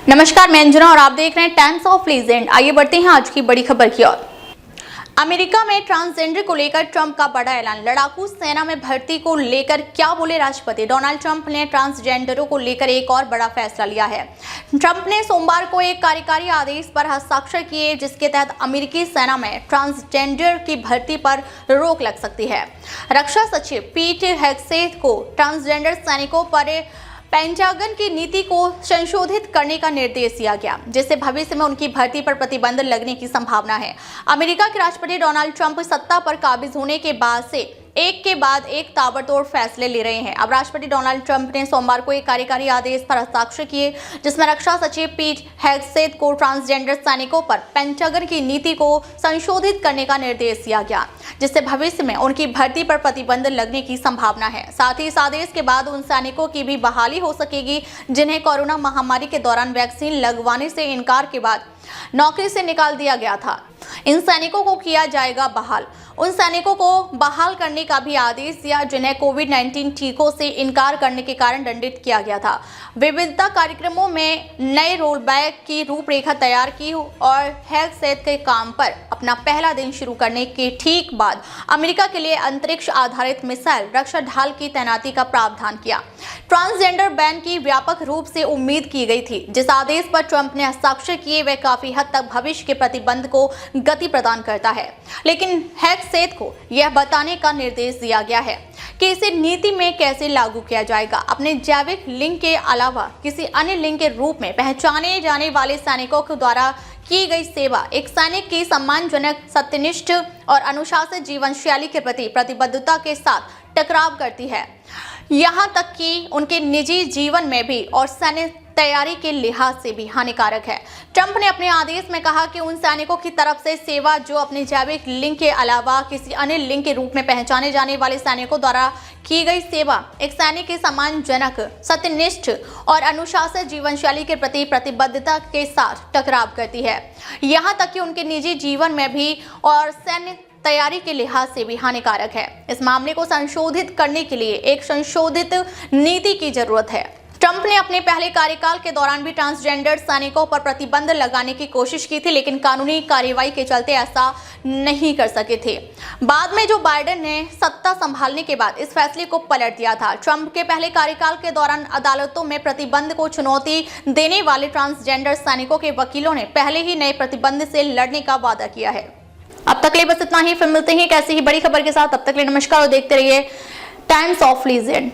नमस्कार, मैं अंजना और आप देख रहे हैं टाइम्स ऑफ लीजेंड। आइए बढ़ते हैं आज की बड़ी खबर की ओर। अमेरिका में ट्रांसजेंडर को लेकर ट्रंप का बड़ा ऐलान। लड़ाकू सेना में भर्ती को लेकर क्या बोले राष्ट्रपति? डोनाल्ड ट्रंप ने ट्रांसजेंडरों को लेकर एक और बड़ा फैसला लिया है। ट्रंप ने सोमवार को एक कार्यकारी आदेश पर हस्ताक्षर किए जिसके तहत अमेरिकी सेना में ट्रांसजेंडर की भर्ती पर रोक लग सकती है। रक्षा सचिव पीट हेग्सेथ को ट्रांसजेंडर सैनिकों पर पेंटागन की नीति को संशोधित करने का निर्देश दिया गया, जिससे भविष्य में उनकी भर्ती पर प्रतिबंध लगने की संभावना है। अमेरिका के राष्ट्रपति डोनाल्ड ट्रंप सत्ता पर काबिज होने के बाद से एक के बाद एक ताबड़तोड़ फैसले ले रहे हैं। अब राष्ट्रपति डोनाल्ड ट्रंप ने सोमवार को एक कार्यकारी आदेश पर हस्ताक्षर किए जिसमें रक्षा सचिव पीट हेग्सेथ को ट्रांसजेंडर सैनिकों पर पेंटागन की नीति को संशोधित करने का निर्देश दिया गया, जिससे भविष्य में उनकी भर्ती पर प्रतिबंध लगने की संभावना है। साथ ही इस आदेश के बाद उन सैनिकों की भी बहाली हो सकेगी जिन्हें कोरोना महामारी के दौरान वैक्सीन लगवाने से इनकार के बाद नौकरी से निकाल दिया गया था। इन सैनिकों को किया जाएगा बहाल। उन सैनिकों को बहाल करने का भी आदेश दिया जिन्हें कोविड-19 टीकों से इनकार करने के कारण दंडित किया गया था। विविधता कार्यक्रमों में नए रोलबैक की रूपरेखा तैयार की और हेग्सेथ के काम पर अपना पहला दिन शुरू करने के ठीक बाद अमेरिका के लिए अंतरिक्ष आधारित मिसाइल रक्षा ढाल की तैनाती का प्रावधान किया। ट्रांसजेंडर बैन की व्यापक रूप से उम्मीद की गई थी। जिस आदेश पर ट्रंप ने हस्ताक्षर किए वह काफी हद तक भविष्य के प्रतिबंध को गति प्रदान करता है, लेकिन हेग्सेथ को यह बताने का निर्देश दिया गया है कि इसे नीति में कैसे लागू किया जाएगा। अपने जैविक लिंग के अलावा किसी अन्य लिंग के रूप में पहचाने जाने वाले सैनिकों के द्वारा की गई सेवा एक सैनिक की सम्मानजनक, सत्यनिष्ठ और अनुशासित जीवन शैली के प्रति प्रतिबद्धता के साथ टकराव करती है, यहाँ तक कि उनके निजी जीवन में भी और सैन्य तैयारी के लिहाज से भी हानिकारक है। ट्रंप ने अपने आदेश में कहा कि उन सैनिकों की तरफ से सेवा जो अपने जैविक लिंग के अलावा किसी अन्य लिंग के रूप में पहचाने जाने वाले सैनिकों द्वारा की गई सेवा एक सैनिक के सम्मानजनक, सत्यनिष्ठ और अनुशासित जीवन शैली के प्रति प्रतिबद्धता के साथ टकराव करती है, यहाँ तक कि उनके निजी जीवन में भी और सैन्य तैयारी के लिहाज से भी हानिकारक है। इस मामले को संशोधित करने के लिए एक संशोधित नीति की जरूरत है। ट्रंप ने अपने पहले कार्यकाल के दौरान भी ट्रांसजेंडर सैनिकों पर प्रतिबंध लगाने की कोशिश की थी, लेकिन कानूनी कार्रवाई के चलते ऐसा नहीं कर सके थे। बाद में जो बाइडेन ने सत्ता संभालने के बाद इस फैसले को पलट दिया था। ट्रंप के पहले कार्यकाल के दौरान अदालतों में प्रतिबंध को चुनौती देने वाले ट्रांसजेंडर सैनिकों के वकीलों ने पहले ही नए प्रतिबंध से लड़ने का वादा किया है। अब तक लिए बस इतना ही। फिर मिलते हैं कैसी ही बड़ी खबर के साथ। तब तक लिए नमस्कार और देखते रहिए टाइम्स ऑफ लीजेंड।